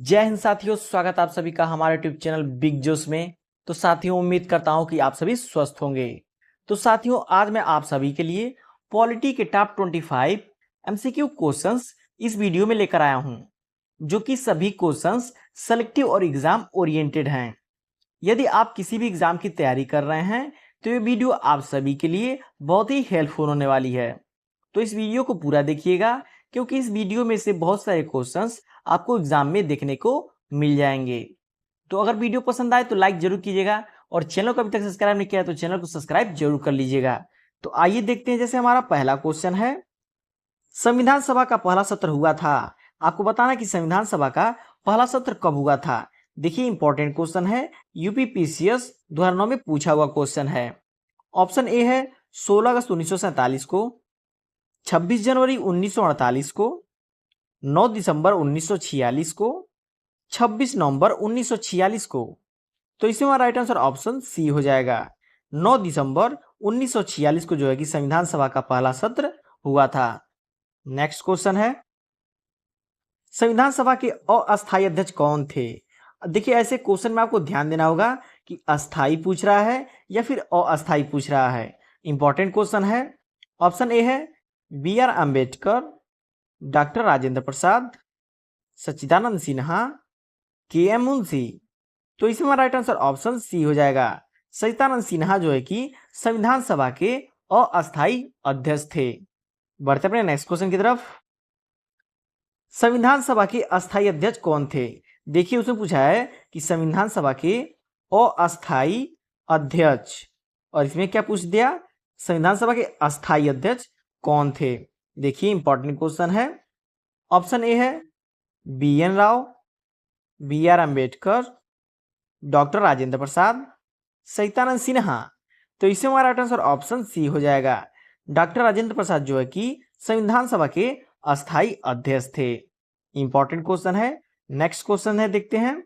जय हिंद साथियों, स्वागत आप सभी का हमारे यूट्यूब चैनल बिग जोश में। तो साथियों, उम्मीद करता हूं कि आप सभी स्वस्थ होंगे। तो साथियों, आज मैं आप सभी के लिए पॉलिटी के टॉप 25 एमसीक्यू क्वेश्चंस इस वीडियो में लेकर आया हूं, जो कि सभी क्वेश्चंस सेलेक्टिव और एग्जाम ओरिएंटेड हैं। यदि आप किसी भी एग्जाम की तैयारी कर रहे हैं तो ये वीडियो आप सभी के लिए बहुत ही हेल्पफुल होने वाली है। तो इस वीडियो को पूरा देखिएगा, क्योंकि इस वीडियो में से बहुत सारे क्वेश्चंस आपको एग्जाम में देखने को मिल जाएंगे। तो अगर वीडियो पसंद आए तो लाइक जरूर कीजिएगा, और चैनल को अभी तक सब्सक्राइब नहीं किया तो चैनल को सब्सक्राइब जरूर कर लीजिएगा। तो आइए देखते हैं। जैसे हमारा पहला क्वेश्चन है, संविधान सभा का पहला सत्र हुआ था। आपको बताना कि संविधान सभा का पहला सत्र कब हुआ था। देखिए, इंपॉर्टेंट क्वेश्चन है, यूपीपीसीएस 2009 में पूछा हुआ क्वेश्चन है। ऑप्शन ए है 16 अगस्त 1947 को, 26 जनवरी 1948 को, 9 दिसंबर 1946 को, 26 नवंबर 1946 को। तो इसमें हमारा राइट आंसर ऑप्शन सी हो जाएगा। 9 दिसंबर 1946 को जो है कि संविधान सभा का पहला सत्र हुआ था। नेक्स्ट क्वेश्चन है, संविधान सभा के अस्थायी अध्यक्ष कौन थे। देखिए, ऐसे क्वेश्चन में आपको ध्यान देना होगा कि अस्थायी पूछ रहा है या फिर अस्थायी पूछ रहा है। इंपॉर्टेंट क्वेश्चन है। ऑप्शन ए है B R Ambedkar, doctor Rajendra Prasad, Sachchidananda Sinha, K M Munshi. तो इसमें हमारा राइट आंसर ऑप्शन सी हो जाएगा। सच्चिदानंद सिन्हा जो है कि संविधान सभा के अस्थायी अध्यक्ष थे। बढ़ते अपने नेक्स्ट क्वेश्चन की तरफ। संविधान सभा के अस्थायी अध्यक्ष कौन थे। देखिए, उसने पूछा है कि संविधान सभा के अस्थायी अध्यक्ष, और इसमें क्या पूछ दिया, संविधान सभा के अस्थायी अध्यक्ष कौन थे। देखिए, इंपॉर्टेंट क्वेश्चन है। ऑप्शन ए है B N Rau, B R Ambedkar, doctor Rajendra Prasad, Sachchidananda Sinha. तो इससे हमारा राइट आंसर ऑप्शन सी हो जाएगा। डॉक्टर राजेंद्र प्रसाद जो है कि संविधान सभा के अस्थायी अध्यक्ष थे। इंपॉर्टेंट क्वेश्चन है। नेक्स्ट क्वेश्चन है, देखते हैं।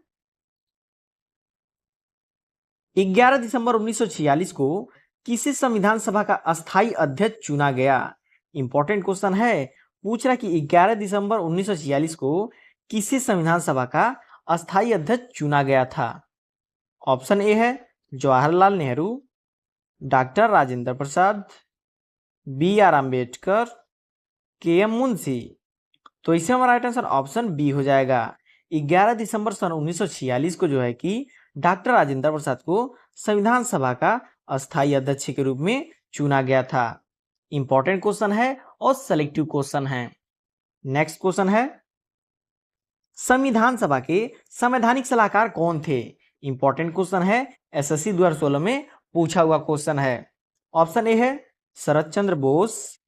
11 दिसंबर 1946 को किसे संविधान सभा का अस्थायी अध्यक्ष चुना गया। इंपॉर्टेंट क्वेश्चन है, पूछ रहा कि 11 दिसंबर 1946 को किसे संविधान सभा का अस्थायी अध्यक्ष चुना गया था। ऑप्शन ए है Jawaharlal Nehru, doctor Rajendra Prasad, B R Ambedkar, K M Munshi. तो इससे हमारा राइट आंसर ऑप्शन बी हो जाएगा। 11 दिसंबर सन 1946 को जो है कि डॉक्टर राजेंद्र प्रसाद को संविधान सभा का अस्थायी अध्यक्ष के रूप में चुना गया था। इंपॉर्टेंट क्वेश्चन है और सेलेक्टिव क्वेश्चन है। नेक्स्ट क्वेश्चन है, संविधान सभा के संवैधानिक सलाहकार कौन थे। इंपॉर्टेंट क्वेश्चन है, एसएससी 2016 में पूछा हुआ क्वेश्चन है। ऑप्शन ए है शरद चंद्र बोस,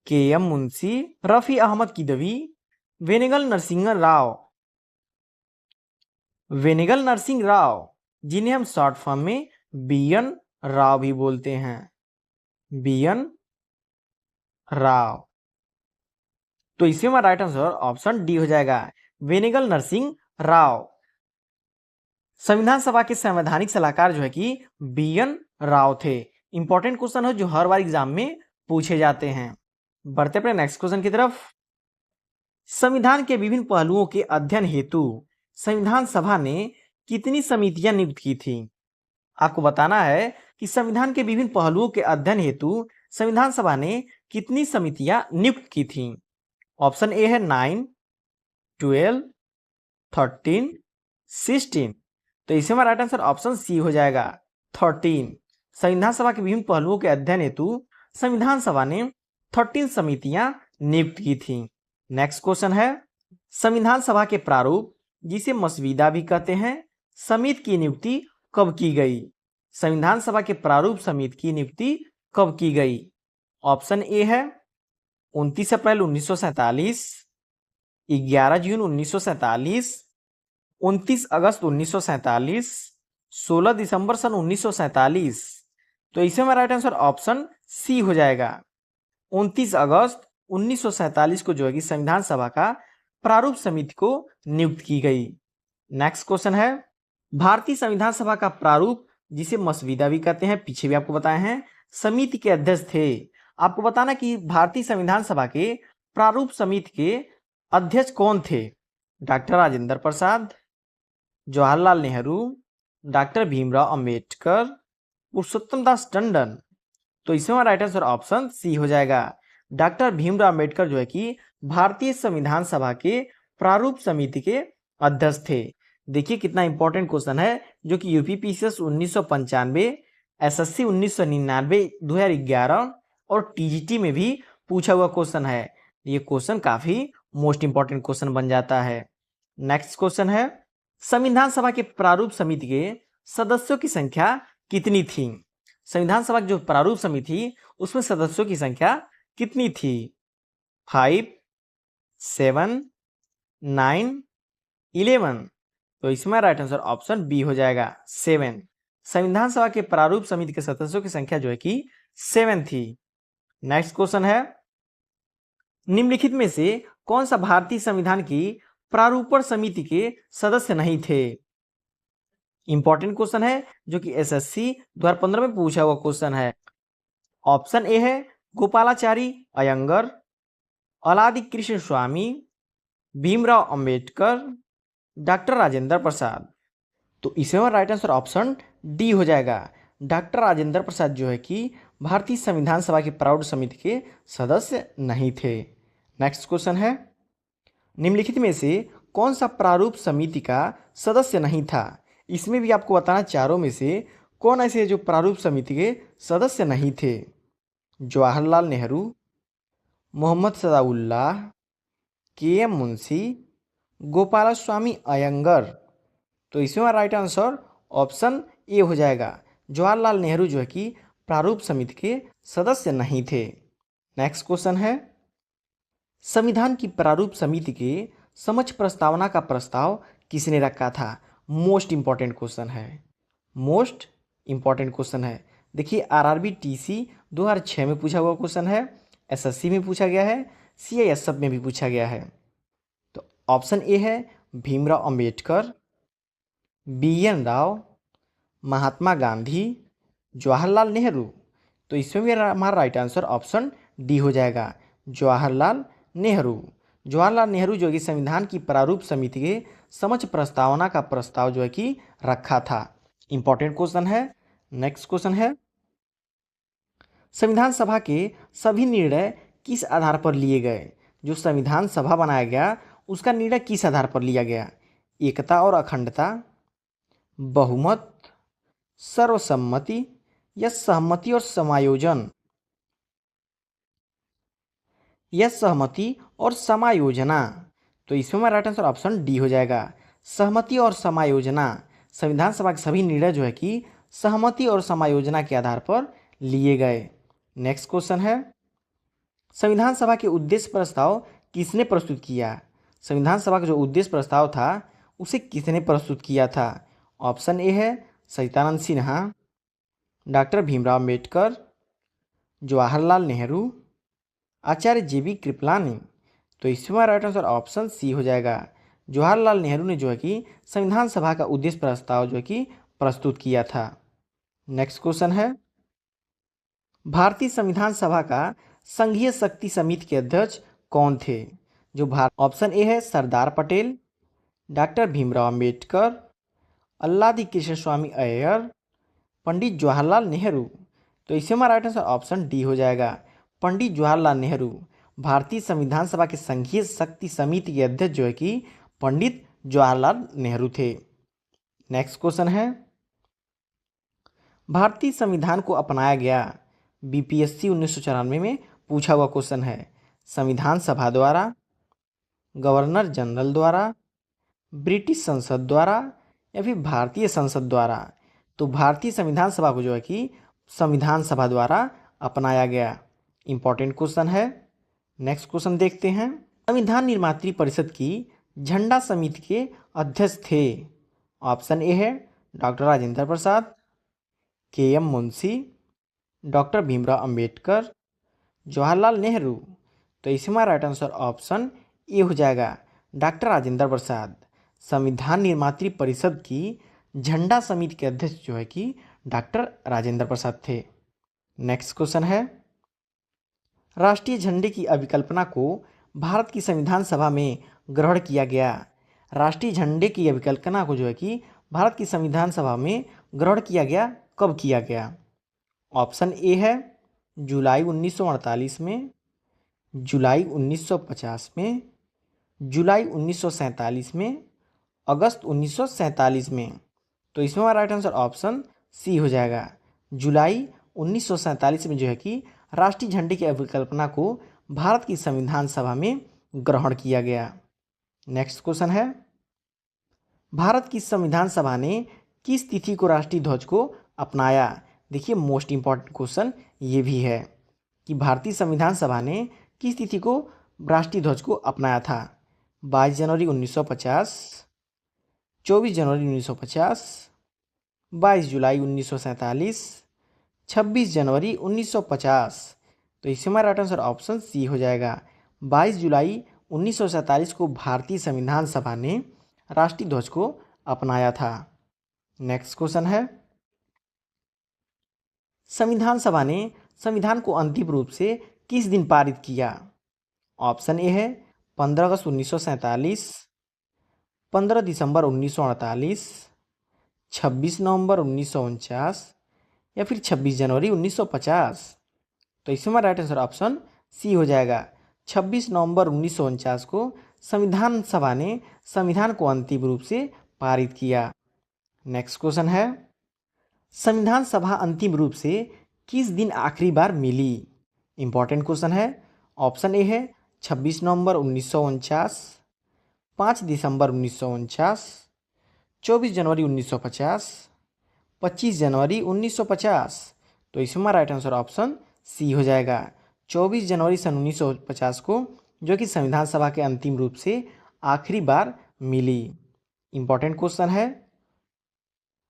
के एम मुंशी, रफी अहमद किदवी, वेनेगल नरसिंह राव, जिन्हें हम शॉर्ट फॉर्म में बीएन राव भी बोलते हैं। बीएन राव। तो इसमें हमारा राइट आंसर ऑप्शन डी हो जाएगा, वेनेगल नरसिंह राव। संविधान सभा के संवैधानिक सलाहकार जो है कि बीएन राव थे। इंपॉर्टेंट क्वेश्चन है जो हर बार एग्जाम में पूछे जाते हैं। बढ़ते अपने नेक्स्ट क्वेश्चन की तरफ। संविधान के विभिन्न पहलुओं के अध्ययन हेतु संविधान सभा ने कितनी समितियां नियुक्त की थी। आपको बताना है कि संविधान के विभिन्न पहलुओं के अध्ययन हेतु संविधान सभा ने कितनी समितियां नियुक्त की थी। ऑप्शन ए है 9, 12, 13, 16। तो इसमें हमारा राइट आंसर ऑप्शन सी हो जाएगा, 13। संविधान सभा के विभिन्न पहलुओं के अध्ययन हेतु संविधान सभा ने 13 समितियां नियुक्त की थी। नेक्स्ट क्वेश्चन है, संविधान सभा के प्रारूप, जिसे मसवीदा भी कहते हैं, समिति की नियुक्ति कब की गई। संविधान सभा के प्रारूप समिति की नियुक्ति कब की गई। ऑप्शन ए है 29 अप्रैल 1947, 11 जून 1947, 29 अगस्त 1947, 16 दिसंबर सन 1947। तो इसमें हमारा राइट आंसर ऑप्शन सी हो जाएगा। 29 अगस्त 1947 को जो है कि संविधान सभा का प्रारूप समिति को नियुक्त की गई। नेक्स्ट क्वेश्चन है, भारतीय संविधान सभा का प्रारूप, जिसे मसवीदा भी कहते हैं, पीछे भी आपको बताए हैं, समिति के अध्यक्ष थे। आपको बताना कि भारतीय संविधान सभा के प्रारूप समिति के अध्यक्ष कौन थे। डॉक्टर राजेंद्र प्रसाद, जवाहरलाल नेहरू, डॉक्टर भीमराव अंबेडकर, पुरुषोत्तम दास टंडन। तो इसमें हमारा राइट आंसर ऑप्शन सी हो जाएगा। डॉक्टर भीमराव अंबेडकर जो है कि भारतीय संविधान सभा के प्रारूप समिति के अध्यक्ष थे। देखिए कितना इंपॉर्टेंट क्वेश्चन है, जो कि यूपीपीसीएस 1995, एसएससी 1999, 2011 और टीजीटी में भी पूछा हुआ क्वेश्चन है। ये क्वेश्चन काफी मोस्ट इंपॉर्टेंट क्वेश्चन बन जाता है। नेक्स्ट क्वेश्चन है, संविधान सभा के प्रारूप समिति के सदस्यों की संख्या कितनी थी? संविधान सभा की जो प्रारूप समिति थी उसमें सदस्यों की संख्या कितनी थी? 5, 7, 9, 11। तो इसमें राइट आंसर ऑप्शन बी हो जाएगा, 7। संविधान सभा के प्रारूप समिति के सदस्यों की संख्या जो है कि 7 थी। नेक्स्ट क्वेश्चन है, निम्नलिखित में से कौन सा भारतीय संविधान की प्रारूपण समिति के सदस्य नहीं थे? इंपॉर्टेंट क्वेश्चन है, जो कि एसएससी 2015 में पूछा हुआ क्वेश्चन है। ऑप्शन ए है गोपालाचारी अयंगर, अलादि कृष्ण स्वामी, भीमराव अंबेडकर, डॉक्टर राजेंद्र प्रसाद। तो इसमें राइट आंसर ऑप्शन डी हो जाएगा। डॉक्टर राजेंद्र प्रसाद जो है कि भारतीय संविधान सभा की प्रारूप समिति के सदस्य नहीं थे। नेक्स्ट क्वेश्चन है, निम्नलिखित में से कौन सा प्रारूप समिति का सदस्य नहीं था? इसमें भी आपको बताना चारों में से कौन ऐसे जो प्रारूप समिति के सदस्य नहीं थे? जवाहरलाल नेहरू, मोहम्मद सदाउल्लाह, के.एम. मुंशी, गोपालस्वामी अयंगर। तो इसमें राइट आंसर ऑप्शन ए हो जाएगा। जवाहरलाल नेहरू जो है कि प्रारूप समिति के सदस्य नहीं थे। नेक्स्ट क्वेश्चन है, संविधान की प्रारूप समिति के समक्ष प्रस्तावना का प्रस्ताव किसने रखा था? मोस्ट इंपॉर्टेंट क्वेश्चन है, मोस्ट इंपॉर्टेंट क्वेश्चन है। देखिए आरआरबी टीसी 2006 में पूछा हुआ क्वेश्चन है, एसएससी में पूछा गया है, सीआईएसएफ में भी पूछा गया है। तो ऑप्शन ए है भीमराव अंबेडकर, बी.एन. राव, महात्मा गांधी, जवाहरलाल नेहरू। तो इसमें भी हमारा राइट आंसर ऑप्शन डी हो जाएगा, जवाहरलाल नेहरू। जवाहरलाल नेहरू जो कि संविधान की प्रारूप समिति के समक्ष प्रस्तावना का प्रस्ताव जो है कि रखा था। इंपॉर्टेंट क्वेश्चन है। नेक्स्ट क्वेश्चन है, संविधान सभा के सभी निर्णय किस आधार पर लिए गए? जो संविधान सभा बनाया गया उसका निर्णय किस आधार पर लिया गया? एकता और अखंडता, बहुमत, सर्वसम्मति या सहमति और समायोजन? या सहमति और समायोजना। तो इसमें हमारा राइट आंसर ऑप्शन डी हो जाएगा, सहमति और समायोजना। संविधान सभा के सभी निर्णय जो है कि सहमति और समायोजना के आधार पर लिए गए। नेक्स्ट क्वेश्चन है, संविधान सभा के उद्देश्य प्रस्ताव किसने प्रस्तुत किया? संविधान सभा का जो उद्देश्य प्रस्ताव था उसे किसने प्रस्तुत किया था? ऑप्शन ए है सच्चिदानंद सिन्हा, डॉक्टर भीमराव अंबेडकर, जवाहरलाल नेहरू, आचार्य जे.बी. कृपलानी। तो इसमें राइट आंसर ऑप्शन सी हो जाएगा। जवाहरलाल नेहरू ने जो है कि संविधान सभा का उद्देश्य प्रस्ताव जो है कि प्रस्तुत किया था। नेक्स्ट क्वेश्चन है, भारतीय संविधान सभा का संघीय शक्ति समिति के अध्यक्ष कौन थे? जो ऑप्शन ए है सरदार पटेल, डॉक्टर भीमराव अंबेडकर, अल्लादी कृष्ण स्वामी अय्यर, पंडित जवाहरलाल नेहरू। तो इसमें हमारा राइट आंसर ऑप्शन डी हो जाएगा, पंडित जवाहरलाल नेहरू। भारतीय संविधान सभा के संघीय शक्ति समिति के अध्यक्ष जो है कि पंडित जवाहरलाल नेहरू थे। नेक्स्ट क्वेश्चन है, भारतीय संविधान को अपनाया गया बीपीएससी 1994 में पूछा हुआ क्वेश्चन है। संविधान सभा द्वारा, गवर्नर जनरल द्वारा, ब्रिटिश संसद द्वारा या फिर भारतीय संसद द्वारा? तो भारतीय संविधान सभा को जो है कि संविधान सभा द्वारा अपनाया गया। इंपॉर्टेंट क्वेश्चन है। नेक्स्ट क्वेश्चन देखते हैं, संविधान निर्मात्री परिषद की झंडा समिति के अध्यक्ष थे? ऑप्शन ए है डॉक्टर राजेंद्र प्रसाद, के.एम. मुंशी, डॉक्टर भीमराव अंबेडकर, जवाहरलाल नेहरू। तो इसमें राइट आंसर ऑप्शन ए हो जाएगा, डॉक्टर राजेंद्र प्रसाद। संविधान निर्मात्री परिषद की झंडा समिति के अध्यक्ष जो है कि डॉक्टर राजेंद्र प्रसाद थे। नेक्स्ट क्वेश्चन है, राष्ट्रीय झंडे की अभिकल्पना को भारत की संविधान सभा में ग्रहण किया गया राष्ट्रीय झंडे की अभिकल्पना को जो है कि भारत की संविधान सभा में ग्रहण किया गया, कब किया गया? ऑप्शन ए है जुलाई 1948 में, जुलाई 1950 में, जुलाई 1947 में, अगस्त 1947 में। तो इसमें हमारा राइट आंसर ऑप्शन सी हो जाएगा। जुलाई 1947 में जो है कि राष्ट्रीय झंडे की अभिकल्पना को भारत की संविधान सभा में ग्रहण किया गया। नेक्स्ट क्वेश्चन है, भारत की संविधान सभा ने किस तिथि को राष्ट्रीय ध्वज को अपनाया? देखिए मोस्ट इंपॉर्टेंट क्वेश्चन ये भी है कि भारतीय संविधान सभा ने किस तिथि को राष्ट्रीय ध्वज को अपनाया था? 22 जनवरी 1950, 24 जनवरी 1950, 22 जुलाई 1947, 26 जनवरी 1950। तो इसमें हमारा राइट आंसर ऑप्शन सी हो जाएगा। 22 जुलाई 1947 को भारतीय संविधान सभा ने राष्ट्रीय ध्वज को अपनाया था। नेक्स्ट क्वेश्चन है, संविधान सभा ने संविधान को अंतिम रूप से किस दिन पारित किया? ऑप्शन ए है 15 अगस्त 1947, 15 दिसंबर 1948, 26 नवंबर 1949 या फिर 26 जनवरी 1950। तो इसमें हमारा राइट आंसर ऑप्शन सी हो जाएगा। 26 नवंबर 1949 को संविधान सभा ने संविधान को अंतिम रूप से पारित किया। नेक्स्ट क्वेश्चन है, संविधान सभा अंतिम रूप से किस दिन आखिरी बार मिली? इंपॉर्टेंट क्वेश्चन है। ऑप्शन ए है 26 नवंबर 1949, 5 दिसंबर 1949, 24 जनवरी 1950, 25 जनवरी 1950। तो इसमें हमारा राइट आंसर ऑप्शन सी हो जाएगा। 24 जनवरी सन 1950 को जो कि संविधान सभा के अंतिम रूप से आखिरी बार मिली। इंपॉर्टेंट क्वेश्चन है,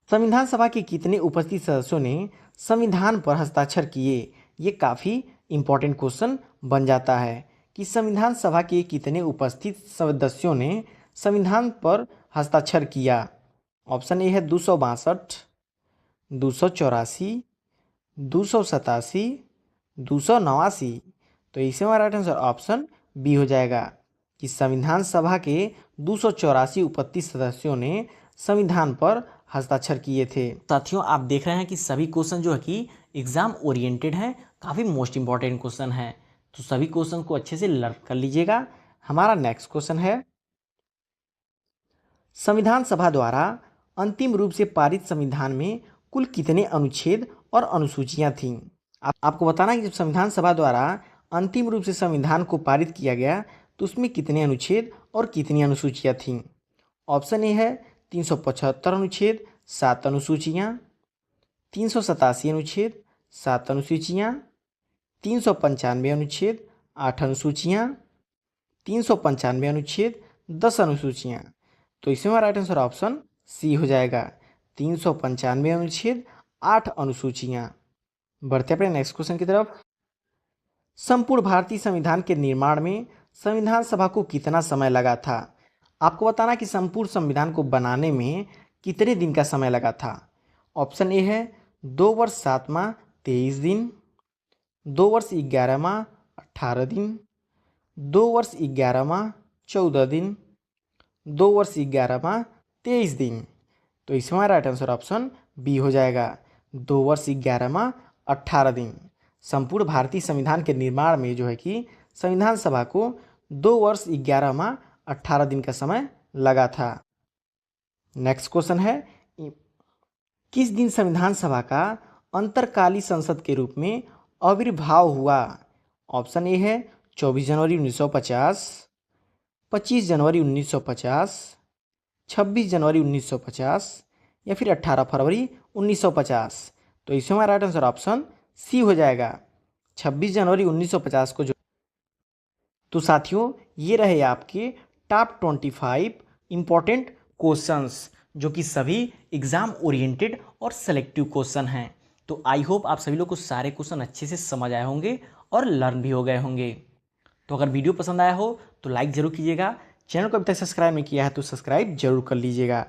संविधान सभा के कितने उपस्थित सदस्यों ने संविधान पर हस्ताक्षर किए? ये काफ़ी इंपॉर्टेंट क्वेश्चन बन जाता है कि संविधान सभा के कितने उपस्थित सदस्यों ने संविधान पर हस्ताक्षर किया। ऑप्शन ए है 262, 284, 287, 289। तो इसमें हमारा राइट आंसर ऑप्शन बी हो जाएगा कि संविधान सभा के 284 उपस्थित सदस्यों ने संविधान पर हस्ताक्षर किए थे। साथियों आप देख रहे हैं कि सभी क्वेश्चन जो है कि एग्जाम ओरिएंटेड है, काफ़ी मोस्ट इंपॉर्टेंट क्वेश्चन है, तो सभी क्वेश्चन को अच्छे से लर्न कर लीजिएगा। हमारा नेक्स्ट क्वेश्चन है, संविधान सभा द्वारा अंतिम रूप से पारित संविधान में कुल कितने अनुच्छेद और अनुसूचियां थीं? आपको बताना है कि जब संविधान सभा द्वारा अंतिम रूप से संविधान को पारित किया गया तो उसमें कितने अनुच्छेद और कितनी अनुसूचियां थीं? ऑप्शन ए है 375 अनुच्छेद, 7 अनुसूचियाँ, 387 अनुच्छेद, 7 अनुसूचियाँ, 395 अनुच्छेद, 8 अनुसूचियाँ, 395 अनुच्छेद, 10 अनुसूचियाँ। तो इसमें हमारा राइट आंसर ऑप्शन सी हो जाएगा। 395 अनुच्छेद, 8 अनुसूचियाँ। बढ़ते अपने नेक्स्ट क्वेश्चन की तरफ। संपूर्ण भारतीय संविधान के निर्माण में संविधान सभा को कितना समय लगा था? आपको बताना कि संपूर्ण संविधान को बनाने में कितने दिन का समय लगा था। ऑप्शन ए है 2 वर्ष 7 माह 23 दिन, 2 वर्ष 11 माह 18 दिन, 2 वर्ष 11 माह 14 दिन, 2 वर्ष 11 माह 23 दिन। तो इसमें हमारा राइट आंसर ऑप्शन बी हो जाएगा। 2 वर्ष 11 माह 18 दिन। संपूर्ण भारतीय संविधान के निर्माण में जो है कि संविधान सभा को 2 वर्ष 11 माह 18 दिन का समय लगा था। नेक्स्ट क्वेश्चन है, किस दिन संविधान सभा का अंतरकालीन संसद के रूप में आविर्भाव हुआ? ऑप्शन ए है 24 जनवरी 1950, 25 जनवरी 1950, 26 जनवरी 1950 या फिर 18 फरवरी 1950। तो इसमें हमारा राइट आंसर ऑप्शन सी हो जाएगा, 26 जनवरी 1950 को जो। तो साथियों ये रहे आपके टॉप 25 इंपॉर्टेंट क्वेश्चंस जो कि सभी एग्जाम ओरिएंटेड और सेलेक्टिव क्वेश्चन हैं। तो आई होप आप सभी लोग को सारे क्वेश्चन अच्छे से समझ आए होंगे और लर्न भी हो गए होंगे। तो अगर वीडियो पसंद आया हो तो लाइक ज़रूर कीजिएगा, चैनल को अभी तक सब्सक्राइब नहीं किया है तो सब्सक्राइब जरूर कर लीजिएगा।